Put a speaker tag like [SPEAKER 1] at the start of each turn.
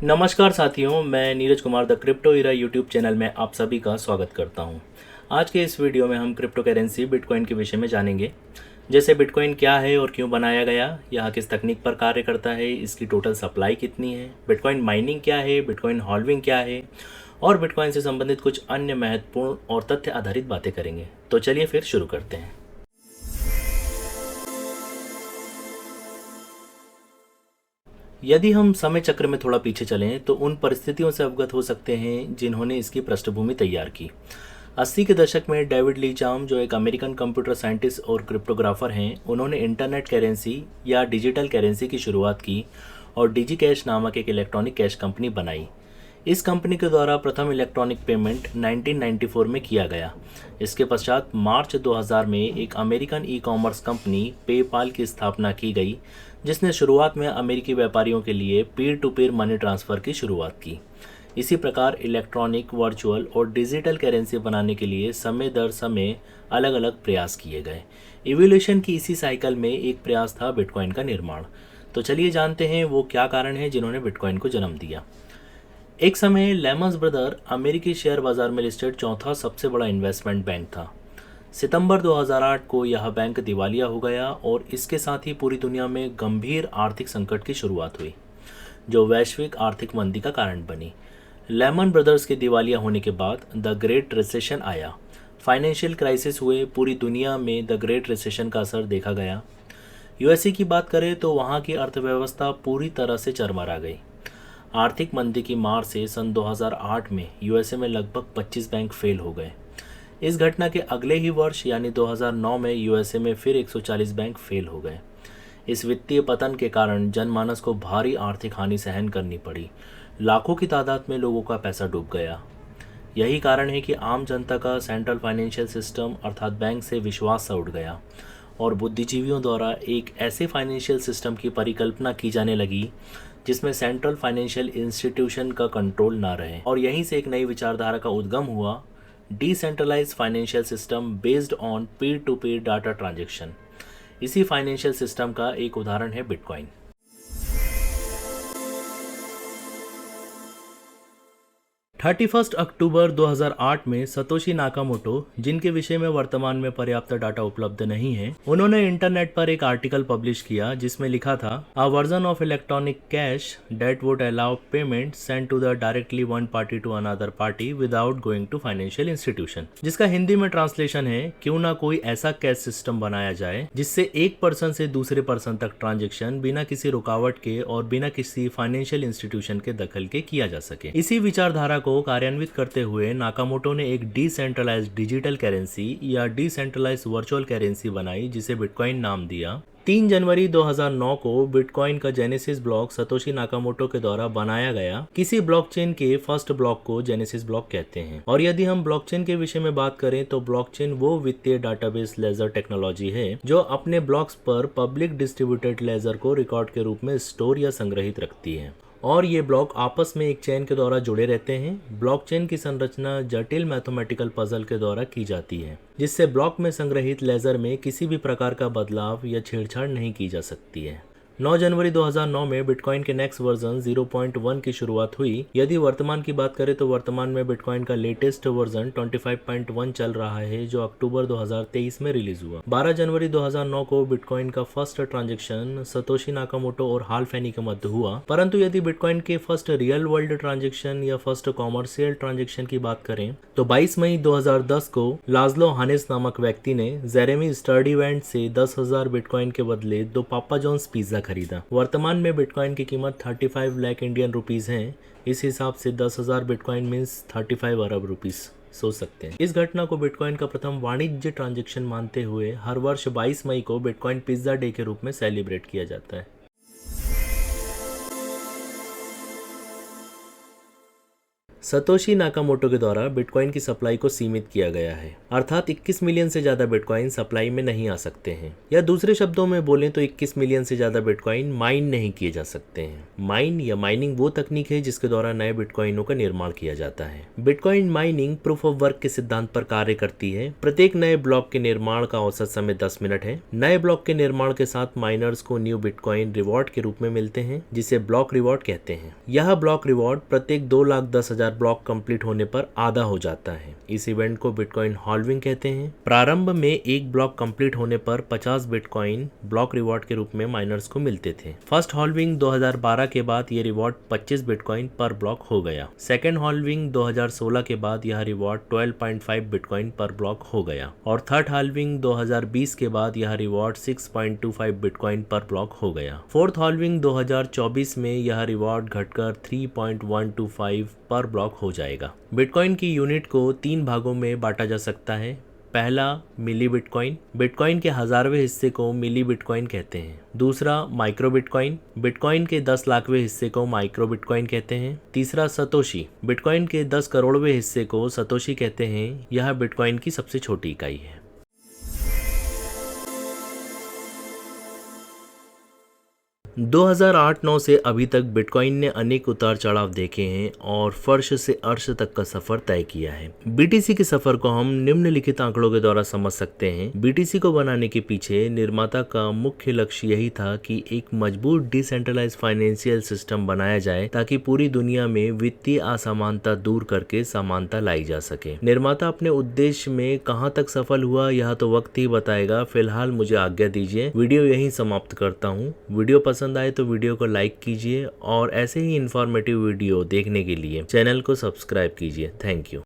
[SPEAKER 1] नमस्कार साथियों, मैं Neeraj Kumar the crypto era YouTube channel में आप सभी का स्वागत करता हूं। आज के इस वीडियो में हम क्रिप्टो करेंसी बिटकॉइन के विषय में जानेंगे। जैसे बिटकॉइन क्या है और क्यों बनाया गया, यह किस तकनीक पर कार्य करता है, इसकी टोटल सप्लाई कितनी है, बिटकॉइन माइनिंग क्या है, बिटकॉइन हॉल्विंग क्या है और बिटकॉइन से संबंधित कुछ अन्य महत्वपूर्ण और तथ्य आधारित बातें करेंगे। तो चलिए फिर शुरू करते हैं। यदि हम समय चक्र में थोड़ा पीछे चलें तो उन परिस्थितियों से अवगत हो सकते हैं जिन्होंने इसकी पृष्ठभूमि तैयार की। 80 के दशक में डेविड ली चाम, जो एक अमेरिकन कंप्यूटर साइंटिस्ट और क्रिप्टोग्राफर हैं, उन्होंने इंटरनेट करेंसी या डिजिटल करेंसी की शुरुआत की और डिजी कैश नामक एक इलेक्ट्रॉनिक कैश कंपनी बनाई। इस कंपनी के द्वारा प्रथम इलेक्ट्रॉनिक पेमेंट 1994 में किया गया। इसके पश्चात मार्च 2000 में एक American e commerce company PayPal की स्थापना की गई, जिसने शुरुआत में अमेरिकी व्यापारियों के लिए peer to peer money transfer की शुरुआत की। इसी प्रकार इलेक्ट्रॉनिक, वर्चुअल और डिजिटल करेंसी बनाने के लिए समय दर समय अलग अलग प्रयास किए गए। इवोल्यूशन की इसी साइकिल में एक प्रयास था बिटकॉइन का निर्माण। तो चलिए जानते हैं वो क्या कारण है जिन्होंने बिटकॉइन को जन्म दिया। एक समय लेमन ब्रदर अमेरिकी शेयर बाजार में लिस्टेड चौथा सबसे बड़ा इन्वेस्टमेंट बैंक था। सितंबर 2008 को यह बैंक दिवालिया हो गया और इसके साथ ही पूरी दुनिया में गंभीर आर्थिक संकट की शुरुआत हुई, जो वैश्विक आर्थिक मंदी का कारण बनी। लेमन ब्रदर्स के दिवालिया होने के बाद द ग्रेट रिसेशन आया। फाइनेंशियल क्राइसिस हुए, पूरी दुनिया में द ग्रेट रिसेशन का असर देखा गया। यूएसए की बात करें तो वहाँ की अर्थव्यवस्था पूरी तरह से चरमरा गई। आर्थिक मंदी की मार से सन 2008 में यूएसए में लगभग 25 बैंक फेल हो गए। इस घटना के अगले ही वर्ष यानी 2009 में यूएसए में फिर 140 बैंक फेल हो गए। इस वित्तीय पतन के कारण जनमानस को भारी आर्थिक हानि सहन करनी पड़ी। लाखों की तादाद में लोगों का पैसा डूब गया। यही कारण है कि आम जनता का सेंट्रल फाइनेंशियल सिस्टम अर्थात बैंक से विश्वास सा उठ गया और बुद्धिजीवियों द्वारा एक ऐसे फाइनेंशियल सिस्टम की परिकल्पना की जाने लगी जिसमें सेंट्रल फाइनेंशियल इंस्टीट्यूशन का कंट्रोल ना रहे। और यहीं से एक नई विचारधारा का उद्गम हुआ, decentralised financial system based on peer to peer data transaction. इसी फाइनेंशियल सिस्टम का एक उदाहरण है बिटकॉइन। 31 अक्टूबर 2008 में सतोशी नाकामोटो, जिनके विषय में वर्तमान में पर्याप्त डाटा उपलब्ध नहीं है, उन्होंने इंटरनेट पर एक आर्टिकल पब्लिश किया जिसमें लिखा था, a version of electronic cash that would allow payment send to the directly one party to another party without going to financial institution. जिसका हिंदी में ट्रांसलेशन है, क्यों ना कोई ऐसा कैश सिस्टम बनाया जाए जिससे एक पर्सन से दूसरे पर्सन तक ट्रांजेक्शन बिना किसी रुकावट के और बिना किसी फाइनेंशियल इंस्टीट्यूशन के दखल के किया जा सके। इसी विचारधारा को कार्यान्वित करते हुए नाकामोटो ने एक डिसेंट्रलाइज्ड डिजिटल करेंसी या डिसेंट्रलाइज्ड वर्चुअल करेंसी बनाई, जिसे बिटकॉइन नाम दिया। 3 जनवरी 2009 को बिटकॉइन का जेनेसिस ब्लॉक सतोशी नाकामोटो के द्वारा बनाया गया। किसी ब्लॉकचेन के फर्स्ट ब्लॉक को जेनेसिस ब्लॉक कहते हैं। और यदि हम ब्लॉकचेन के विषय में बात करें तो ब्लॉकचेन वो वित्तीय डाटाबेस लेजर टेक्नोलॉजी है जो अपने ब्लॉक्स पर पब्लिक डिस्ट्रीब्यूटेड लेजर को रिकॉर्ड के रूप में स्टोर या संग्रहित रखती है और ये ब्लॉक आपस में एक चेन के द्वारा जुड़े रहते हैं। ब्लॉकचेन की संरचना जटिल मैथमेटिकल पजल के द्वारा की जाती है, जिससे ब्लॉक में संग्रहित लेजर में किसी भी प्रकार का बदलाव या छेड़छाड़ नहीं की जा सकती है। 9 जनवरी 2009 में बिटकॉइन के नेक्स्ट वर्जन 0.1 की शुरुआत हुई। यदि वर्तमान की बात करें तो वर्तमान में बिटकॉइन का लेटेस्ट वर्जन 25.1 चल रहा है, जो अक्टूबर 2023 में रिलीज हुआ। 12 जनवरी 2009 को बिटकॉइन का फर्स्ट ट्रांजैक्शन सतोशी नाकामोटो और हाल फैनी के मध्य हुआ। परंतु यदि बिटकॉइन के फर्स्ट रियल वर्ल्ड ट्रांजैक्शन या फर्स्ट कॉमर्शियल ट्रांजैक्शन की बात करें तो 22 मई 2010 को लाज्लो हानेस नामक व्यक्ति ने जेरेमी स्टर्डीवैंट से 10,000 बिटकॉइन के बदले 2 पापा जॉन्स पिज्जा खरीदा। वर्तमान में बिटकॉइन की कीमत 35 लाख इंडियन रुपीस है। इस हिसाब से 10,000 बिटकॉइन मीन्स 35 अरब रुपीस, सोच सकते हैं। इस घटना को बिटकॉइन का प्रथम वाणिज्य ट्रांजैक्शन मानते हुए हर वर्ष 22 मई को बिटकॉइन पिज्जा डे के रूप में सेलिब्रेट किया जाता है। सतोशी नाकामोटो के द्वारा बिटकॉइन की सप्लाई को सीमित किया गया है, अर्थात 21 मिलियन से ज्यादा बिटकॉइन सप्लाई में नहीं आ सकते हैं, या दूसरे शब्दों में बोलें तो 21 मिलियन से ज्यादा बिटकॉइन माइन नहीं किए जा सकते हैं। माइन या माइनिंग वो तकनीक है जिसके द्वारा नए बिटकॉइनों का निर्माण किया जाता है। Bitcoin mining proof of work के सिद्धांत पर कार्य करती है। प्रत्येक नए ब्लॉक के निर्माण का औसत समय 10 मिनट है। नए ब्लॉक के निर्माण के साथ माइनर्स को न्यू बिटकॉइन रिवॉर्ड के रूप में मिलते हैं, जिसे ब्लॉक रिवॉर्ड कहते हैं। यह ब्लॉक रिवॉर्ड प्रत्येक 2,10,000 ब्लॉक कंप्लीट होने पर आधा हो जाता है। इस इवेंट को बिटकॉइन हाल्विंग कहते हैं। प्रारंभ में एक ब्लॉक कंप्लीट होने पर 50 बिटकॉइन ब्लॉक रिवॉर्ड के रूप में माइनर्स को मिलते थे। फर्स्ट हाल्विंग 2012 के बाद यह रिवॉर्ड 25 बिटकॉइन पर ब्लॉक हो गया। सेकेंड हाल्विंग 2016 के बाद यह रिवॉर्ड 12.5 बिटकॉइन पर ब्लॉक हो गया और थर्ड हाल्विंग 2020 के बाद यह रिवॉर्ड 6.25 बिटकॉइन पर ब्लॉक हो गया। फोर्थ हाल्विंग 2024 में यह रिवॉर्ड घटकर 3.125 पर ब्लॉक हो जाएगा। बिटकॉइन की यूनिट को 3 भागों में बांटा जा सकता है। पहला मिली बिटकॉइन, बिटकॉइन के 1000वें हिस्से को मिली बिटकॉइन कहते हैं। दूसरा माइक्रो बिटकॉइन, बिटकॉइन के 10 लाखवें हिस्से को माइक्रो बिटकॉइन कहते हैं। तीसरा सतोशी, बिटकॉइन के 10 करोड़वें हिस्से को सतोशी कहते हैं। यह बिटकॉइन की सबसे छोटी इकाई है। 2008-9 से अभी तक बिटकॉइन ने अनेक उतार चढ़ाव देखे हैं और फर्श से अर्श तक का सफर तय किया है। बीटीसी के सफर को हम निम्नलिखित आंकड़ों के द्वारा समझ सकते हैं। बीटीसी को बनाने के पीछे निर्माता का मुख्य लक्ष्य यही था कि एक मजबूत डिसेंट्रलाइज्ड फाइनेंशियल सिस्टम बनाया जाए ताकि पूरी दुनिया में वित्तीय असमानता दूर करके समानता लाई जा सके। निर्माता अपने उद्देश्य में कहां तक सफल हुआ यह तो वक्त ही बताएगा। फिलहाल मुझे आज्ञा दीजिए, वीडियो यहीं समाप्त करता हूँ। वीडियो पसंद आए तो वीडियो को लाइक कीजिए और ऐसे ही इंफॉर्मेटिव वीडियो देखने के लिए चैनल को सब्सक्राइब कीजिए। Thank you.